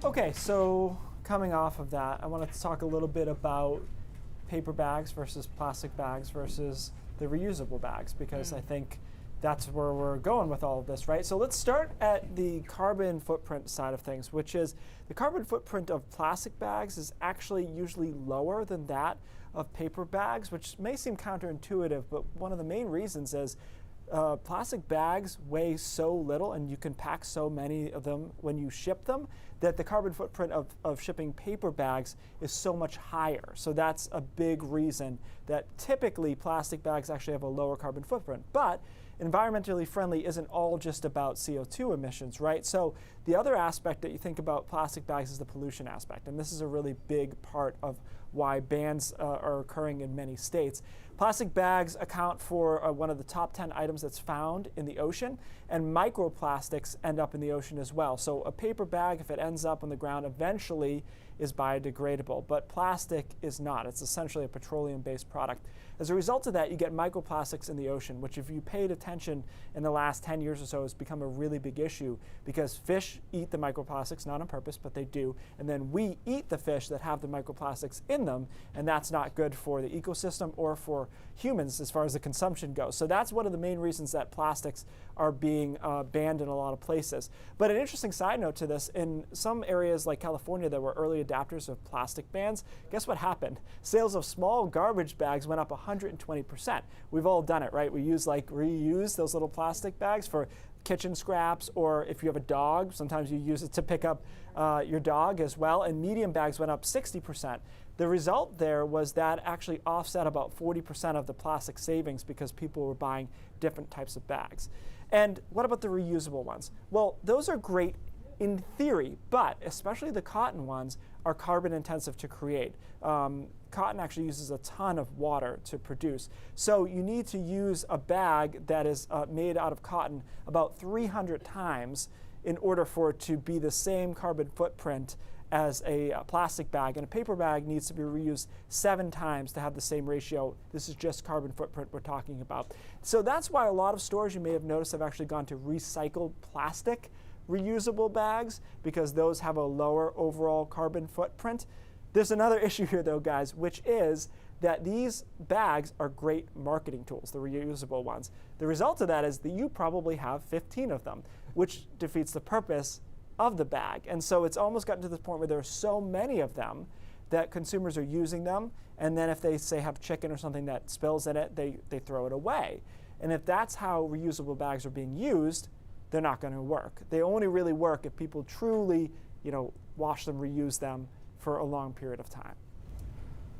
Okay, so coming off of that, I wanted to talk a little bit about paper bags versus plastic bags versus the reusable bags, because I think that's where we're going with all of this, right? So let's start at the carbon footprint side of things, which is the carbon footprint of plastic bags is actually usually lower than that of paper bags, which may seem counterintuitive, but one of the main reasons is plastic bags weigh so little and you can pack so many of them when you ship them that the carbon footprint of shipping paper bags is so much higher. So that's a big reason that typically plastic bags actually have a lower carbon footprint. But environmentally friendly isn't all just about CO2 emissions, right? So the other aspect that you think about plastic bags is the pollution aspect, and this is a really big part of why bans are occurring in many states. Plastic bags account for one of the top 10 items that's found in the ocean, and microplastics end up in the ocean as well. So a paper bag, if it ends up on the ground, eventually is biodegradable, but plastic is not. It's essentially a petroleum-based product. As a result of that, you get microplastics in the ocean, which if you paid attention in the last 10 years or so has become a really big issue because fish eat the microplastics, not on purpose, but they do, and then we eat the fish that have the microplastics in them, and that's not good for the ecosystem or for humans as far as the consumption goes. So that's one of the main reasons that plastics are being banned in a lot of places. But an interesting side note to this, in some areas like California that were early adapters of plastic bans, guess what happened? Sales of small garbage bags went up 120%. We've all done it, right? We reuse those little plastic bags for kitchen scraps, or if you have a dog, sometimes you use it to pick up your dog as well, and medium bags went up 60%. The result there was that actually offset about 40% of the plastic savings because people were buying different types of bags. And what about the reusable ones? Well, those are great in theory, but especially the cotton ones are carbon intensive to create. Cotton actually uses a ton of water to produce. So you need to use a bag that is made out of cotton about 300 times in order for it to be the same carbon footprint as a plastic bag. And a paper bag needs to be reused 7 times to have the same ratio. This is just carbon footprint we're talking about. So that's why a lot of stores, you may have noticed, have actually gone to recycled plastic reusable bags, because those have a lower overall carbon footprint. There's another issue here though, guys, which is that these bags are great marketing tools, the reusable ones. The result of that is that you probably have 15 of them, which defeats the purpose of the bag. And so it's almost gotten to the point where there are so many of them that consumers are using them, and then if they say have chicken or something that spills in it, they throw it away. And if that's how reusable bags are being used, they're not going to work. They only really work if people truly, wash them, reuse them for a long period of time.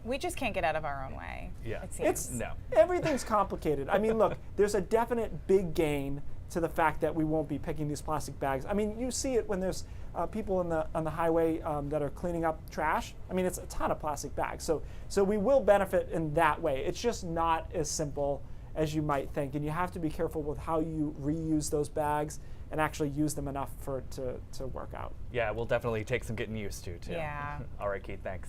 We just can't get out of our own way. Yeah. It seems. Everything's complicated. I mean, look, there's a definite big gain to the fact that we won't be picking these plastic bags. I mean, you see it when there's people on the highway that are cleaning up trash. I mean, it's a ton of plastic bags. So we will benefit in that way. It's just not as simple as you might think, and you have to be careful with how you reuse those bags and actually use them enough for it to work out. Yeah, we'll definitely take some getting used to, too. Yeah. All right, Keith, thanks.